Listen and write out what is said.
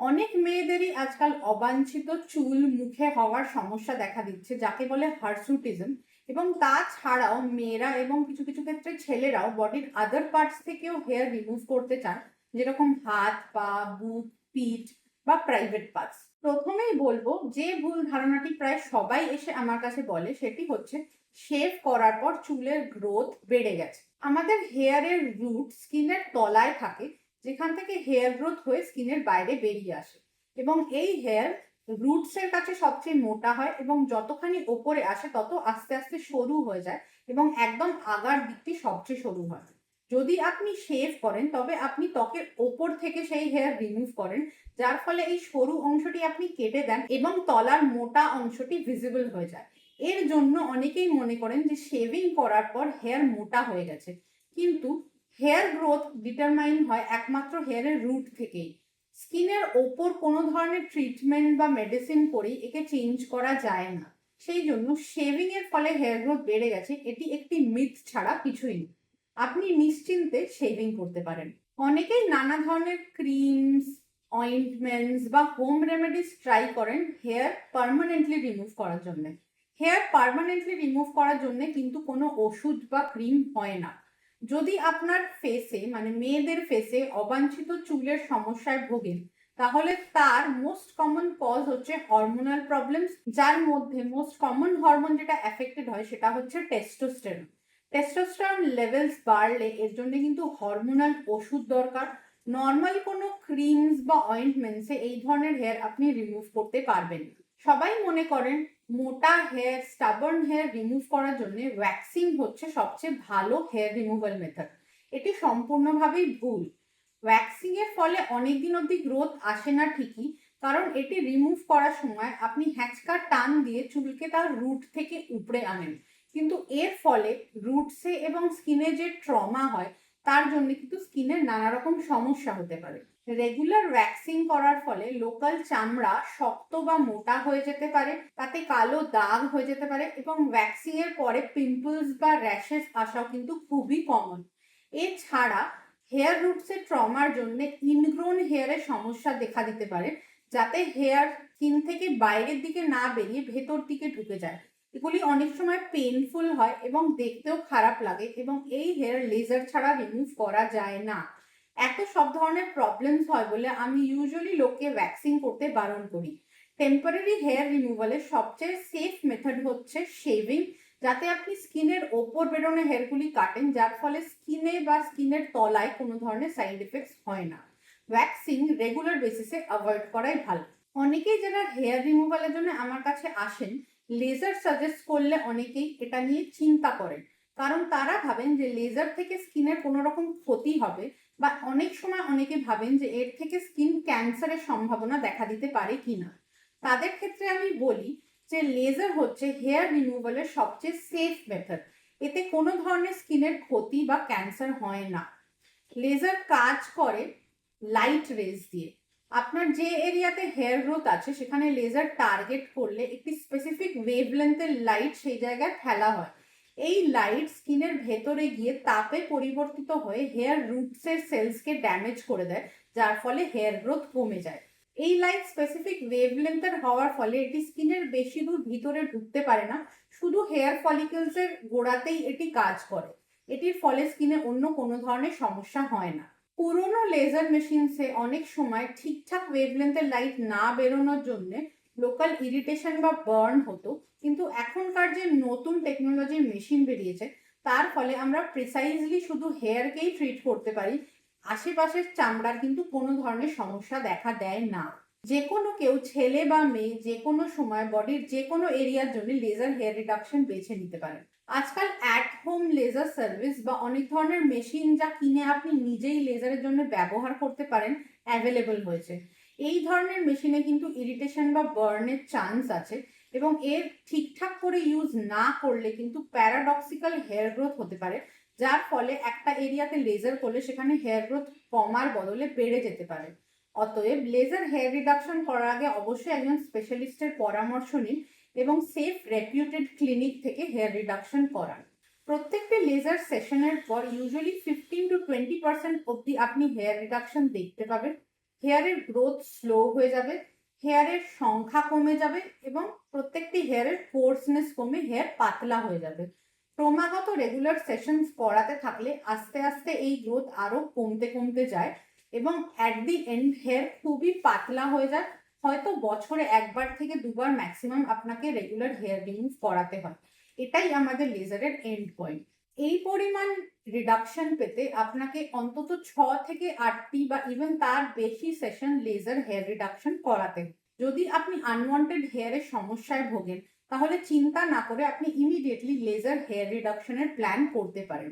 অনেক মেয়েদেরই আজকাল অবাঞ্ছিত চুল মুখে হওয়ার সমস্যা দেখা দিচ্ছে, যাকে বলে হার্সুটিজম। এবং তাছাড়াও মেয়েরা এবং কিছু কিছু ক্ষেত্রে ছেলেরাও বডির আদার পার্টস থেকেও হেয়ার রিমুভ করতে চান, যেরকম হাত, পা, বুক, পিঠ বা প্রাইভেট পার্টস। প্রথমেই বলবো, যে ভুল ধারণাটি প্রায় সবাই এসে আমার কাছে বলে সেটি হচ্ছে শেভ করার পর চুলের গ্রোথ বেড়ে গেছে। আমাদের হেয়ারের রুট স্কিনের তলায় থাকে, যেখান থেকে হেয়ার গ্রোথ হয়ে স্কিনের বাইরে বেরিয়ে আসে। এবং এই হেয়ার রুটস এর কাছে সবচেয়ে মোটা হয় এবং যতখানি ওপরে আসে তত আস্তে আস্তে সরু হয়ে যায় এবং একদম আগার দিকটি সবচেয়ে সরু হয়। যদি আপনি শেভ করেন তবে আপনি ত্বকের ওপর থেকে সেই হেয়ার রিমুভ করেন, যার ফলে এই সরু অংশটি আপনি কেটে দেন এবং তলার মোটা অংশটি ভিজিবল হয়ে যায়। এর জন্য অনেকেই মনে করেন যে শেভিং করার পর হেয়ার মোটা হয়ে গেছে, কিন্তু হেয়ার গ্রোথ ডিটারমাইন হয় একমাত্র হেয়ারের রুট থেকেই। স্কিনের ওপর কোনো ধরনের ট্রিটমেন্ট বা মেডিসিন করেই একে চেঞ্জ করা যায় না। সেই জন্য শেভিং এর ফলে হেয়ার গ্রোথ বেড়ে গেছে এটি একটি মিথ ছাড়া কিছুই না। আপনি নিশ্চিন্তে শেভিং করতে পারেন। অনেকেই নানা ধরনের ক্রিমস, অয়েন্টমেন্টস বা হোম রেমেডিস ট্রাই করেন হেয়ার পার্মানেন্টলি রিমুভ করার জন্য। হেয়ার পার্মানেন্টলি রিমুভ করার জন্য কিন্তু কোনো ওষুধ বা ক্রিম হয় না। যদি আপনার ফেসে, মানে মেয়েদের ফেসে অবাঞ্ছিত চুলের সমস্যায় ভোগেন, তাহলে তার মোস্ট কমন কজ হচ্ছে হরমোনাল প্রবলেমস, যার মধ্যে মোস্ট কমন হরমোন যেটা এফেক্টেড হয় সেটা হচ্ছে টেস্টোস্টেরন। টেস্টোস্টেরন লেভেলস বাড়লে এর জন্য কিন্তু হরমোনাল ওষুধ দরকার। নর্মাল কোনো ক্রিমস বা অয়েন্টমেন্টসে এই ধরনের হেয়ার আপনি রিমুভ করতে পারবেন না। সবাই মনে করেন মোটা হেয়ার, স্টাবার্ন হেয়ার রিমুভ করার জন্য ওয়্যাক্সিং হচ্ছে সবচেয়ে ভালো হেয়ার রিমুভাল মেথড। এটি সম্পূর্ণভাবেই ভুল। ওয়্যাক্সিং এর ফলে অনেকদিন অবধি গ্রোথ আসে না ঠিকই, কারণ এটি রিমুভ করার সময় আপনি হ্যাঁচকা টান দিয়ে চুলকে তার রুট থেকে উপড়ে আনেন, কিন্তু এর ফলে রুটসে এবং স্কিনে যে ট্রমা হয় তার জন্য কিন্তু স্কিনের নানা রকম সমস্যা হতে পারে। রেগুলার ওয়্যাক্সিং করার ফলে লোকাল চামড়া শক্ত বা মোটা হয়ে যেতে পারে, তাতে কালো দাগ হয়ে যেতে পারে এবং ওয়্যাক্সিং এর পরে পিম্পলস বা র্যাশেস আসাও কিন্তু খুবই কমন। এছাড়া হেয়ার রুটসের ট্রমার জন্য ইনগ্রোন হেয়ারের সমস্যা দেখা দিতে পারে, যাতে হেয়ার স্কিন থেকে বাইরের দিকে না বেরিয়ে ভেতর দিকে ঢুকে যায়। এগুলি অনেক সময় পেইনফুল হয় এবং দেখতেও খারাপ লাগে, এবং এই হেয়ার লেজার ছাড়া রিমুভ করা যায় না। এত সব ধরনের প্রবলেমস হয় বলে আমি ইউজুয়ালি লোককে ভ্যাকসিন করতে বারণ করি। টেম্পোরারি হেয়ার রিমুভালের সবচেয়ে সেফ মেথড হচ্ছে শেভিং, যাতে আপনি স্কিনের ওপর বেরোনো হেয়ারগুলি কাটেন, যার ফলে স্কিনে বা স্কিনের তলায় কোনো ধরনের সাইড এফেক্টস হয় না। ভ্যাকসিন রেগুলার বেসিসে অ্যাভয়েড করাই ভালো। অনেকেই যারা হেয়ার রিমুভালের জন্য আমার কাছে আসেন, লেজার সাজেস্ট করলে অনেকেই এটা নিয়ে চিন্তা করেন, কারণ তারা ভাবেন যে লেজার থেকে স্কিনের কোনো রকম ক্ষতি হবে, বা অনেক সময় অনেকে ভাবেন যে এর থেকে স্কিন ক্যান্সারের সম্ভাবনা দেখা দিতে পারে কিনা। তাদের ক্ষেত্রে আমি বলি যে লেজার হচ্ছে হেয়ার রিমুভালের সবচেয়ে সেফ মেথড। এতে কোনো ধরনের স্কিনের ক্ষতি বা ক্যান্সার হয় না। লেজার কাজ করে লাইট রেজ দিয়ে। আপনার যে এরিয়াতে হেয়ার গ্রোথ আছে সেখানে লেজার টার্গেট করলে একটি স্পেসিফিক ওয়েভলেন্থের লাইট সেই জায়গায় ফেলা হয়। এই লাইট স্কিনের ভেতরে গিয়ে তাপে পরিবর্তিত হয়ে হেয়ার রুটসের সেলসকে ড্যামেজ করে দেয়, যার ফলে হেয়ার গ্রোথ কমে যায়। এই লাইট স্পেসিফিক ওয়েভলেন্থের হওয়ার ফলে এটি স্কিনের বেশি দূর ভিতরে ঢুকতে পারে না, শুধু হেয়ার ফলিকলসের গোড়াতেই এটি কাজ করে। এটির ফলে স্কিনে অন্য কোনো ধরনের সমস্যা হয় না। পুরোনো লেজার মেশিনসে অনেক সময় ঠিকঠাক ওয়েভলেন্থের লাইট না বেরোনোর জন্য লোকাল ইরিটেশন বা বার্ন হতো, কিন্তু এখনকার যে নতুন টেকনোলজির মেশিন বেরিয়েছে তার ফলে আমরা প্রিসাইজলি শুধু হেয়ারকেই ট্রিট করতে পারি, আশেপাশের চামড়ার কিন্তু কোনো ধরনের সমস্যা দেখা দেয় না। যে কোনো কেউ, ছেলে বা মেয়ে, যে কোনো সময় বডির যে কোনো এরিয়ার জন্য লেজার হেয়ার রিডাকশন বেছে নিতে পারেন। আজকাল অ্যাট হোম লেজার সার্ভিস বা অনেক ধরনের মেশিন যা কিনে আপনি নিজেই লেজারের জন্য ব্যবহার করতে পারেন অ্যাভেলেবল হয়েছে। এই ধরনের মেশিনে কিন্তু ইরিটেশন বা বার্নের চান্স আছে, এবং এর ঠিকঠাক করে ইউজ না করলে কিন্তু প্যারাডক্সিক্যাল হেয়ার গ্রোথ হতে পারে, যার ফলে একটা এরিয়াতে লেজার করলে সেখানে হেয়ার গ্রোথ কমার বদলে বেড়ে যেতে পারে। অতএব লেজার হেয়ার রিডাকশন করার আগে অবশ্যই একজন স্পেশালিস্টের পরামর্শ নিন এবং সেফ রেপিউটেড ক্লিনিক থেকে হেয়ার রিডাকশন করান। প্রত্যেকটি লেজার সেশনের পর ইউজুয়ালি 15 to 20% অবধি আপনি হেয়ার রিডাকশন দেখতে পাবেন। হেয়ারের গ্রোথ স্লো হয়ে যাবে, হেয়ারের সংখ্যা কমে যাবে এবং প্রত্যেকটি হেয়ারের কোর্সনেস কমে হেয়ার পাতলা হয়ে যাবে। ক্রমাগত রেগুলার সেশনস করাতে থাকলে আস্তে আস্তে এই গ্রোথ আরো কমতে কমতে যায় এবং অ্যাট দি এন্ড হেয়ার খুবই পাতলা হয়ে যায়। হয়তো বছরে একবার থেকে দুবার ম্যাক্সিমাম আপনাকে রেগুলার হেয়ার রিমুভ করাতে হয়। এটাই আমাদের লেজারের এন্ড পয়েন্ট। এই পরিমাণ রিডাকশন পেতে আপনাকে অন্তত 6 থেকে 8টি বা ইভেন তার বেশি সেশন লেজার হেয়ার রিডাকশন করাতে হবে। যদি আপনি আনওয়ান্টেড হেয়ারের সমস্যায় ভোগেন তাহলে চিন্তা না করে আপনি ইমিডিয়েটলি লেজার হেয়ার রিডাকশনের প্ল্যান করতে পারেন।